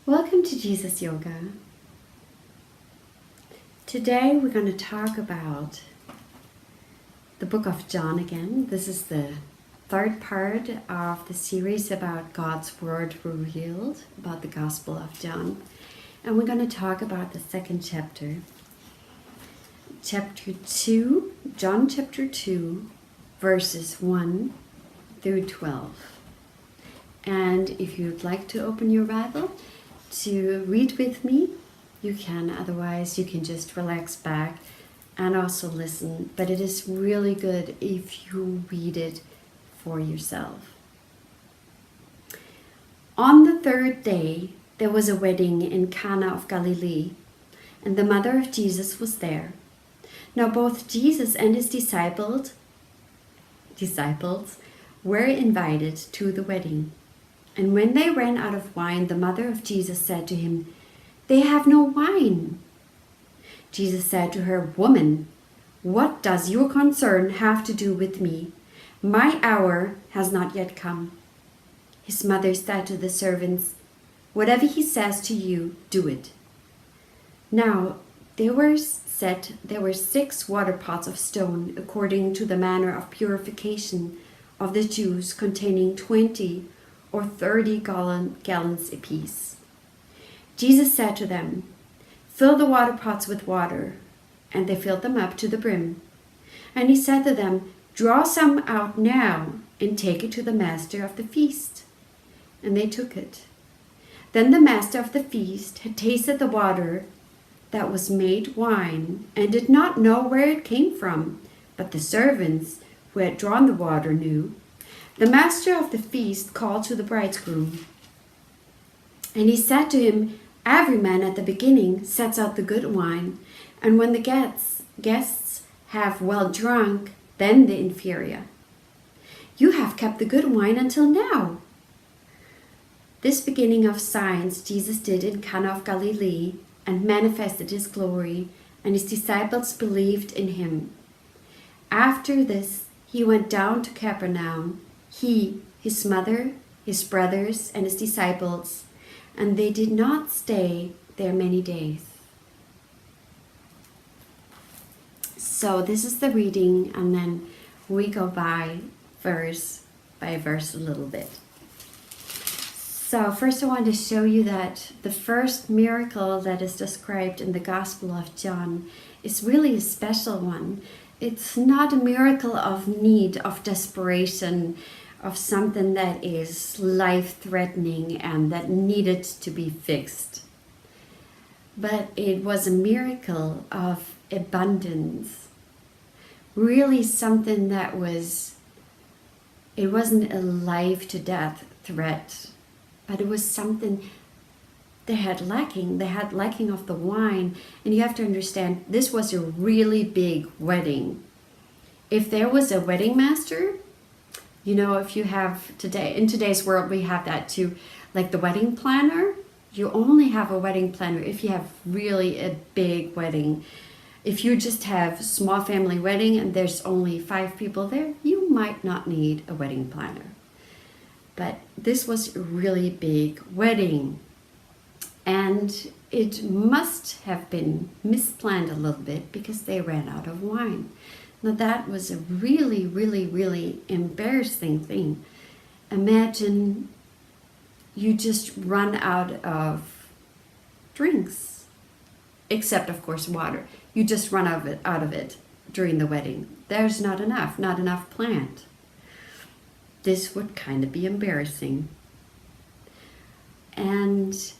Welcome to Jesus Yoga. Today we're going to talk about the book of John again. This is the third part of the series about God's Word revealed, about the Gospel of John. And we're going to talk about the second chapter. Chapter 2, John chapter 2, verses 1 through 12. And if you'd like to open your Bible to read with me, you can. Otherwise, you can just relax back and also listen. But it is really good if you read it for yourself. On the third day, there was a wedding in Cana of Galilee, and the mother of Jesus was there. Now both Jesus and his disciples were invited to the wedding. And when they ran out of wine, the mother of Jesus said to him, "They have no wine." Jesus said to her, "Woman, what does your concern have to do with me? My hour has not yet come." His mother said to the servants, "Whatever he says to you, do it." Now there were 6 water pots of stone, according to the manner of purification of the Jews, containing 20 or 30 gallons apiece. Jesus said to them, "Fill the water pots with water," and they filled them up to the brim. And he said to them, "Draw some out now and take it to the master of the feast." And they took it. Then the master of the feast had tasted the water that was made wine and did not know where it came from, but the servants who had drawn the water knew. The master of the feast called to the bridegroom, and he said to him, "Every man at the beginning sets out the good wine, and when the guests have well drunk, then the inferior. You have kept the good wine until now." This beginning of signs Jesus did in Cana of Galilee and manifested his glory, and his disciples believed in him. After this, he went down to Capernaum, he, his mother, his brothers, and his disciples, and they did not stay there many days. So this is the reading, and then we go by verse a little bit. So first I want to show you that the first miracle that is described in the Gospel of John is really a special one. It's not a miracle of need, of desperation, of something that is life-threatening and that needed to be fixed. But it was a miracle of abundance. Really something that it wasn't a life-to-death threat, but it was something they had lacking. They had lacking of the wine. And you have to understand, this was a really big wedding. If there was a wedding master, if you have in today's world, we have that too, like the wedding planner. You only have a wedding planner if you have really a big wedding. If you just have a small family wedding and there's only 5 people there, you might not need a wedding planner. But this was a really big wedding. And it must have been misplanned a little bit because they ran out of wine. Now that was a really, really, really embarrassing thing. Imagine you just run out of drinks, except of course water. You just run out of it during the wedding. There's not enough planned. This would kind of be embarrassing. And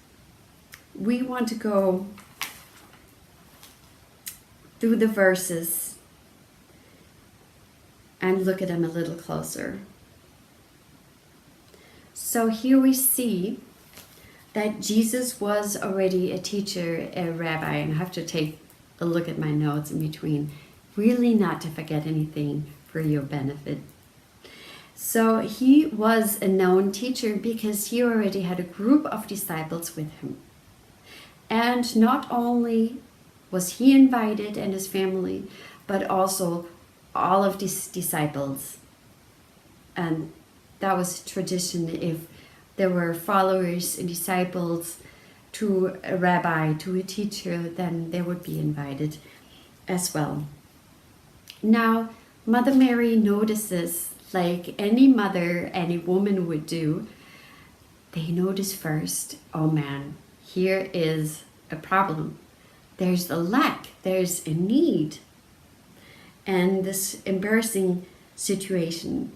we want to go through the verses and look at them a little closer. So here we see that Jesus was already a teacher, a rabbi, and I have to take a look at my notes in between, really not to forget anything for your benefit. So he was a known teacher because he already had a group of disciples with him. And not only was he invited and his family, but also all of these disciples. And that was tradition. If there were followers and disciples to a rabbi, to a teacher, then they would be invited as well. Now, Mother Mary notices, like any mother, any woman would do, they notice first, oh man, here is a problem. There's a lack, there's a need, and this embarrassing situation.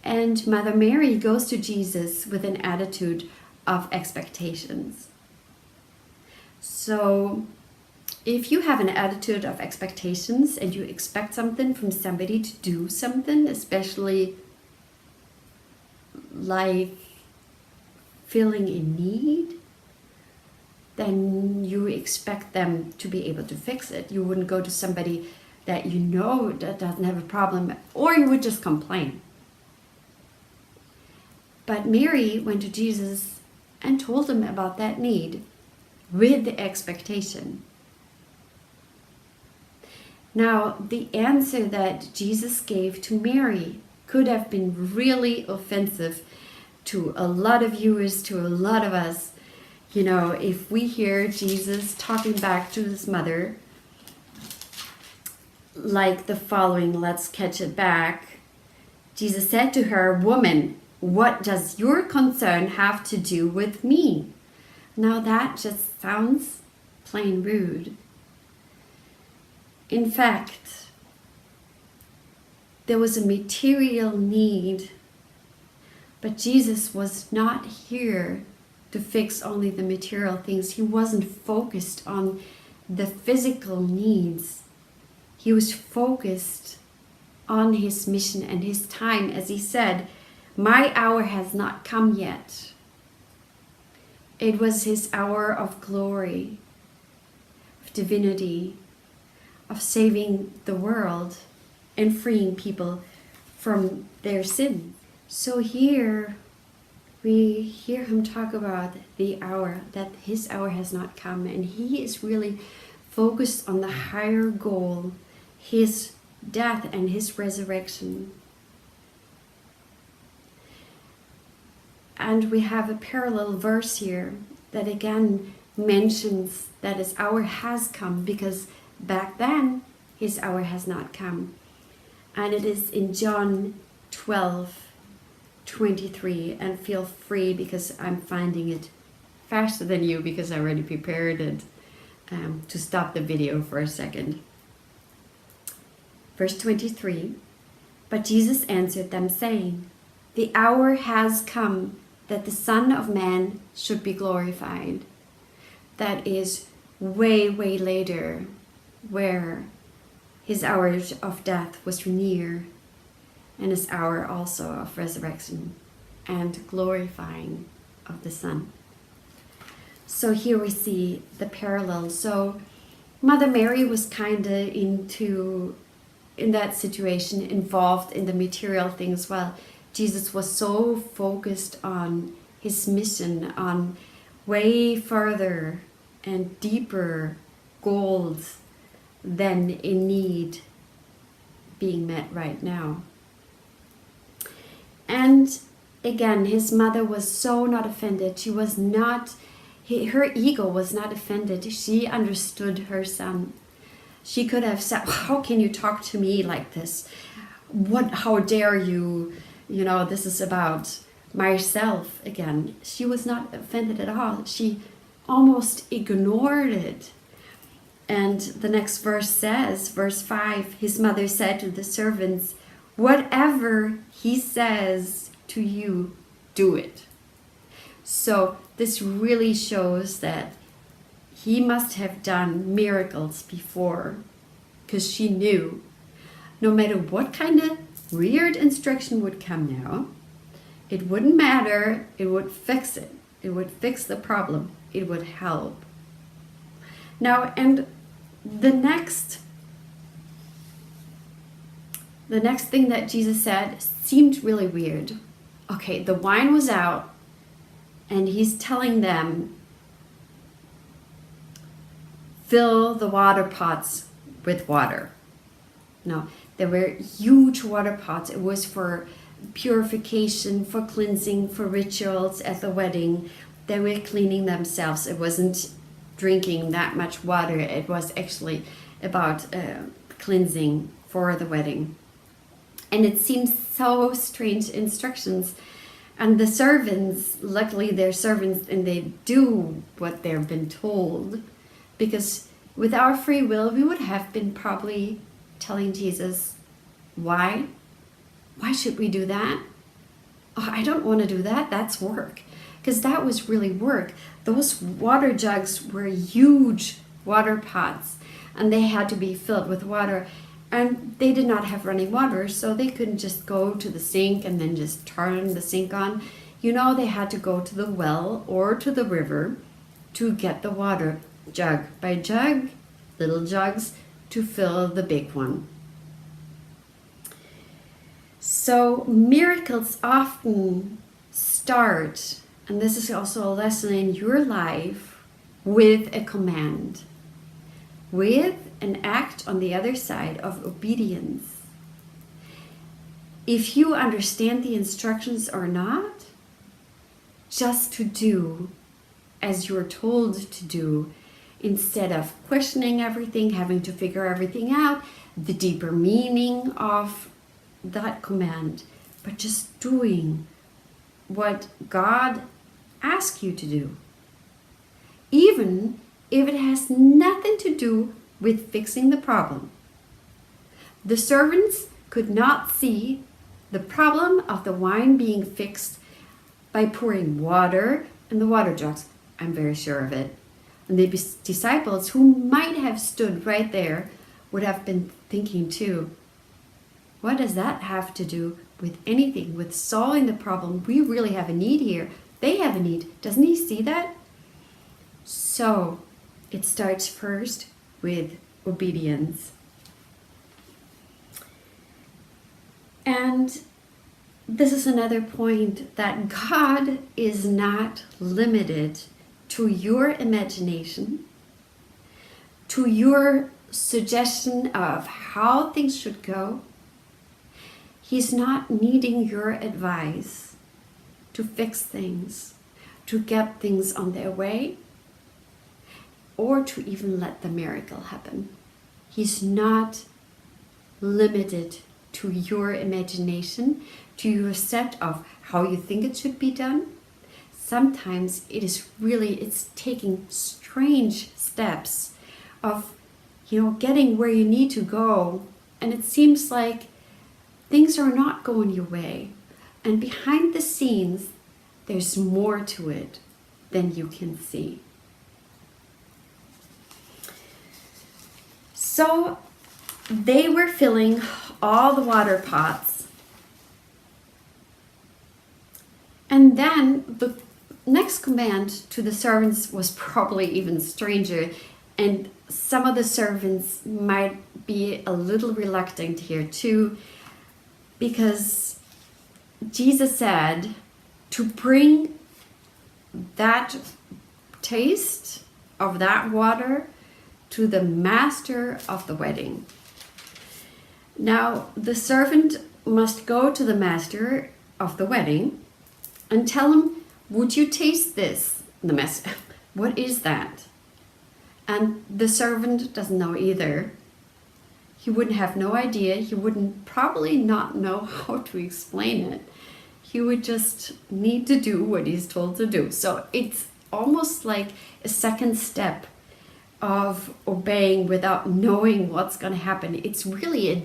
And Mother Mary goes to Jesus with an attitude of expectations. So if you have an attitude of expectations and you expect something from somebody to do something, especially like feeling a need, then you expect them to be able to fix it. You wouldn't go to somebody that you know that doesn't have a problem, or you would just complain. But Mary went to Jesus and told him about that need with the expectation. Now, the answer that Jesus gave to Mary could have been really offensive to a lot of viewers, to a lot of us. You know, if we hear Jesus talking back to his mother, like the following, let's catch it back. Jesus said to her, "Woman, what does your concern have to do with me?" Now that just sounds plain rude. In fact, there was a material need, but Jesus was not here to fix only the material things. He wasn't focused on the physical needs. He was focused on his mission and his time. As he said, "My hour has not come yet." It was his hour of glory, of divinity, of saving the world and freeing people from their sin. So here we hear him talk about the hour, that his hour has not come, and he is really focused on the higher goal, his death and his resurrection. And we have a parallel verse here that again mentions that his hour has come, because back then his hour has not come. And it is in John 12:23, and feel free, because I'm finding it faster than you because I already prepared it, to stop the video for a second. Verse 23, "But Jesus answered them, saying, The hour has come that the Son of Man should be glorified." That is way, way later, where his hour of death was near, and his hour also of resurrection and glorifying of the Son. So here we see the parallel. So Mother Mary was kind of in that situation, involved in the material things, while Jesus was so focused on his mission, on way further and deeper goals than a need being met right now. And again, his mother was so not offended. She was not, her ego was not offended. She understood her son. She could have said, "How can you talk to me like this? How dare you? You know, this is about myself again." She was not offended at all. She almost ignored it. And the next verse says, verse 5, his mother said to the servants, "Whatever he says to you, do it." So this really shows that he must have done miracles before, because she knew no matter what kind of weird instruction would come now, it wouldn't matter. It would fix it. It would fix the problem. It would help. Now, and the next thing that Jesus said seemed really weird. Okay, the wine was out, and he's telling them, fill the water pots with water. No, there were huge water pots. It was for purification, for cleansing, for rituals at the wedding. they were cleaning themselves. It wasn't drinking that much water. It was actually about cleansing for the wedding. And it seems so strange instructions. And the servants, luckily they're servants and they do what they've been told. Because with our free will, we would have been probably telling Jesus, why? Why should we do that? Oh, I don't want to do that. That's work. Because that was really work. Those water jugs were huge water pots and they had to be filled with water. And they did not have running water, so they couldn't just go to the sink and then just turn the sink on. You know, they had to go to the well or to the river to get the water, jug by jug, little jugs, to fill the big one. So miracles often start, and this is also a lesson in your life, with a command, with an act on the other side of obedience. If you understand the instructions or not, just to do as you're told to do, instead of questioning everything, having to figure everything out, the deeper meaning of that command, but just doing what God asks you to do. Even if it has nothing to do with fixing the problem. The servants could not see the problem of the wine being fixed by pouring water in the water jugs. I'm very sure of it. And the disciples who might have stood right there would have been thinking too, what does that have to do with anything, with solving the problem? We really have a need here. They have a need. Doesn't he see that? So it starts first with obedience. And this is another point, that God is not limited to your imagination, to your suggestion of how things should go. He's not needing your advice to fix things, to get things on their way, or to even let the miracle happen. He's not limited to your imagination, to your set of how you think it should be done. Sometimes it's taking strange steps of, getting where you need to go. And it seems like things are not going your way. And behind the scenes, there's more to it than you can see. So they were filling all the water pots. And then the next command to the servants was probably even stranger. And some of the servants might be a little reluctant here too, because Jesus said to bring that taste of that water to the master of the wedding. Now, the servant must go to the master of the wedding and tell him, would you taste this? The master, what is that? And the servant doesn't know either. He wouldn't have no idea. He wouldn't probably not know how to explain it. He would just need to do what he's told to do. So it's almost like a second step of obeying without knowing what's going to happen. It's really a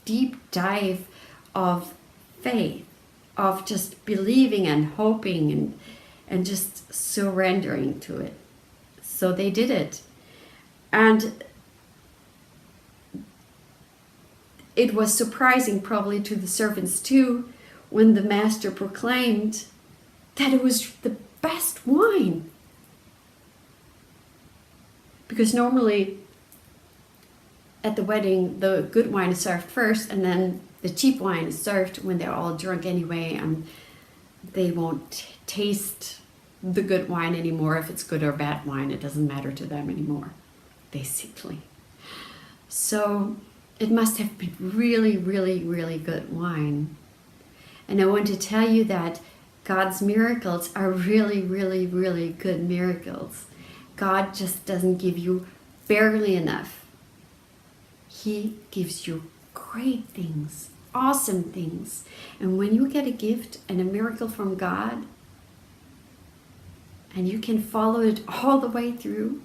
deep dive of faith, of just believing and hoping and just surrendering to it. So they did it. And it was surprising probably to the servants too when the master proclaimed that it was the best wine. Because normally at the wedding, the good wine is served first, and then the cheap wine is served when they're all drunk anyway, and they won't taste the good wine anymore. If it's good or bad wine, it doesn't matter to them anymore, basically. So it must have been really, really, really good wine. And I want to tell you that God's miracles are really, really, really good miracles. God just doesn't give you barely enough. He gives you great things, awesome things. And when you get a gift and a miracle from God, and you can follow it all the way through,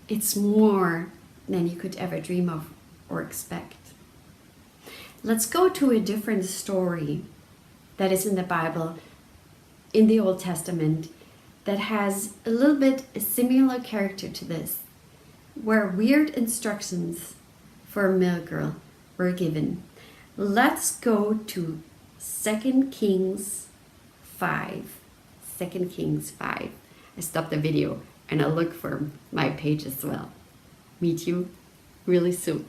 it's more than you could ever dream of or expect. Let's go to a different story that is in the Bible, in the Old Testament, that has a little bit a similar character to this, where weird instructions for a miracle were given. Let's go to 2 Kings 5. 2 Kings 5. I stopped the video and I'll look for my page as well. Meet you really soon.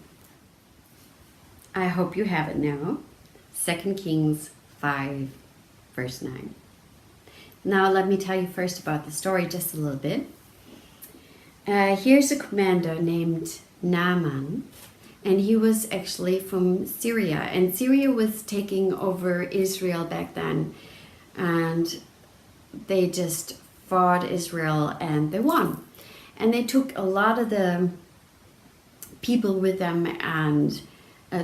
I hope you have it now. 2 Kings 5, verse 9. Now let me tell you first about the story just a little bit. Here's a commander named Naaman, and he was actually from Syria. And Syria was taking over Israel back then, and they just fought Israel and they won. And they took a lot of the people with them and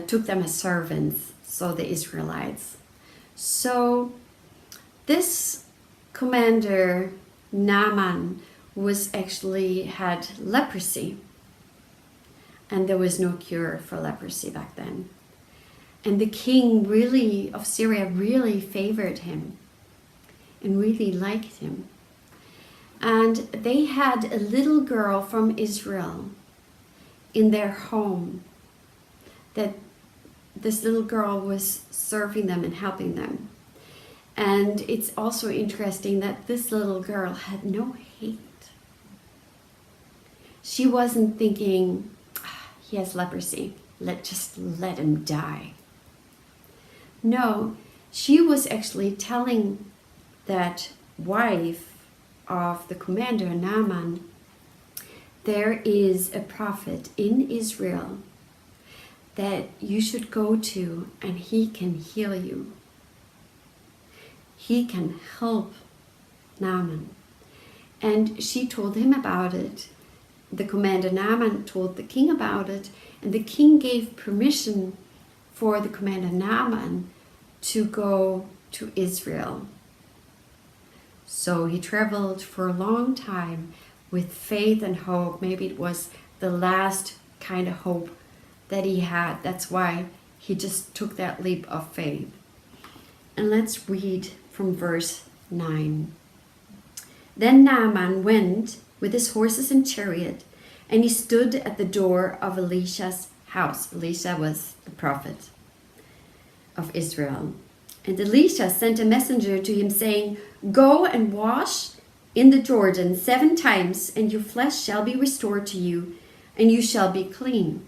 took them as servants, so the Israelites. So this commander Naaman was actually had leprosy, and there was no cure for leprosy back then. And the king really of Syria really favored him and really liked him. And they had a little girl from Israel in their home, that this little girl was serving them and helping them. And it's also interesting that this little girl had no hate. She wasn't thinking, he has leprosy, just let him die. No, she was actually telling that wife of the commander Naaman, there is a prophet in Israel that you should go to, and he can heal you. He can help Naaman. And she told him about it. The commander Naaman told the king about it, and the king gave permission for the commander Naaman to go to Israel. So he traveled for a long time with faith and hope. Maybe it was the last kind of hope that he had. That's why he just took that leap of faith. And let's read from verse 9. Then Naaman went with his horses and chariot, and he stood at the door of Elisha's house. Elisha was the prophet of Israel. And Elisha sent a messenger to him, saying, Go and wash in the Jordan 7 times, and your flesh shall be restored to you, and you shall be clean.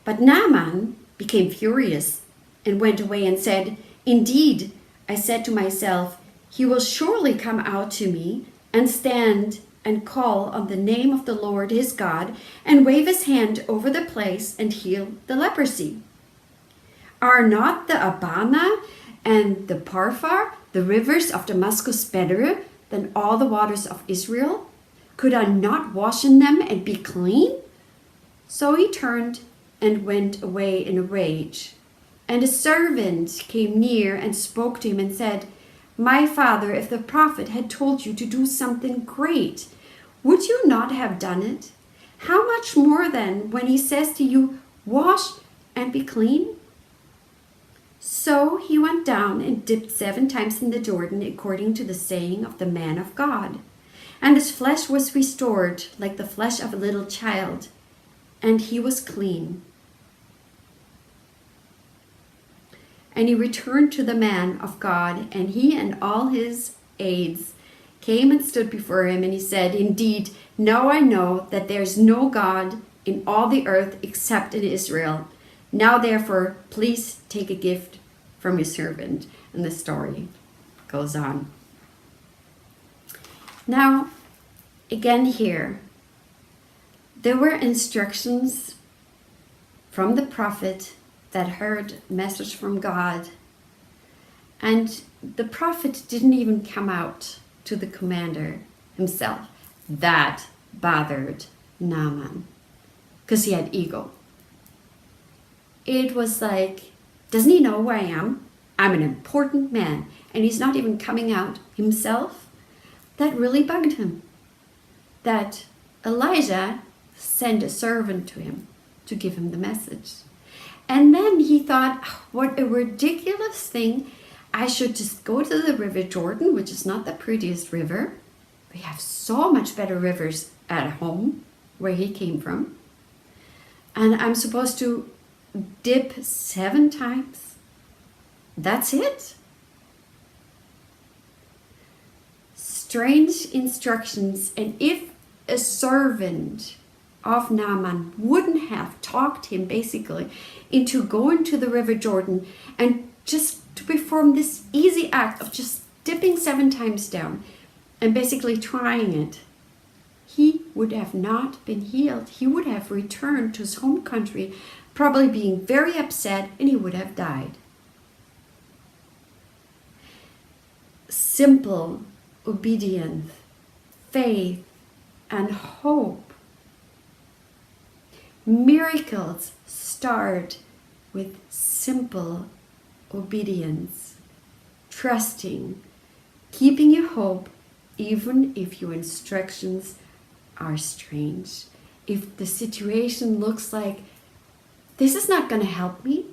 But Naaman became furious and went away and said, Indeed, I said to myself, he will surely come out to me and stand and call on the name of the Lord his God and wave his hand over the place and heal the leprosy. Are not the Abana and the Parfar, the rivers of Damascus, better than all the waters of Israel? Could I not wash in them and be clean? So he turned and went away in a rage. And a servant came near and spoke to him and said, My father, if the prophet had told you to do something great, would you not have done it? How much more then when he says to you, Wash and be clean? So he went down and dipped 7 times in the Jordan, according to the saying of the man of God. And his flesh was restored like the flesh of a little child, and he was clean. And he returned to the man of God, and he and all his aides came and stood before him, and he said, Indeed, now I know that there is no God in all the earth except in Israel. Now therefore, please take a gift from your servant. And the story goes on. Now, again here, there were instructions from the prophet that heard message from God, And the prophet didn't even come out to the commander himself. That bothered Naaman because he had ego. It was like, doesn't he know who I am? I'm an important man, and he's not even coming out himself. That really bugged him. That Elijah sent a servant to him to give him the message. And then he thought, "Oh, what a ridiculous thing. I should just go to the River Jordan, which is not the prettiest river. We have so much better rivers at home, where he came from. And I'm supposed to dip 7 times. That's it?" Strange instructions. And if a servant of Naaman wouldn't have talked him basically into going to the River Jordan and just to perform this easy act of just dipping 7 times down and basically trying it, he would have not been healed. He would have returned to his home country, probably being very upset, and he would have died. Simple obedience, faith, and hope. Miracles start with simple obedience, trusting, keeping your hope even if your instructions are strange. If the situation looks like this is not going to help me,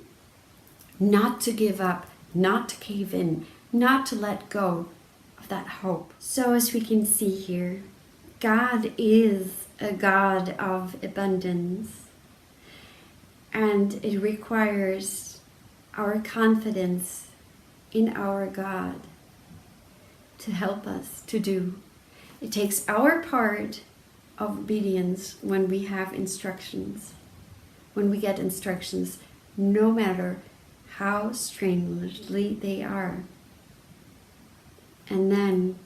not to give up, not to cave in, not to let go of that hope. So as we can see here, God is a God of abundance, and it requires our confidence in our God to help us to do. It takes our part of obedience when we have instructions, when we get instructions, no matter how strangely they are. And then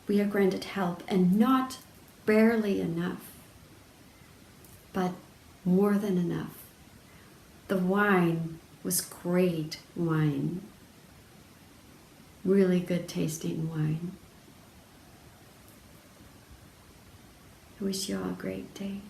we are granted help, and not barely enough, but more than enough. The wine was great wine, really good tasting wine. I wish you all a great day.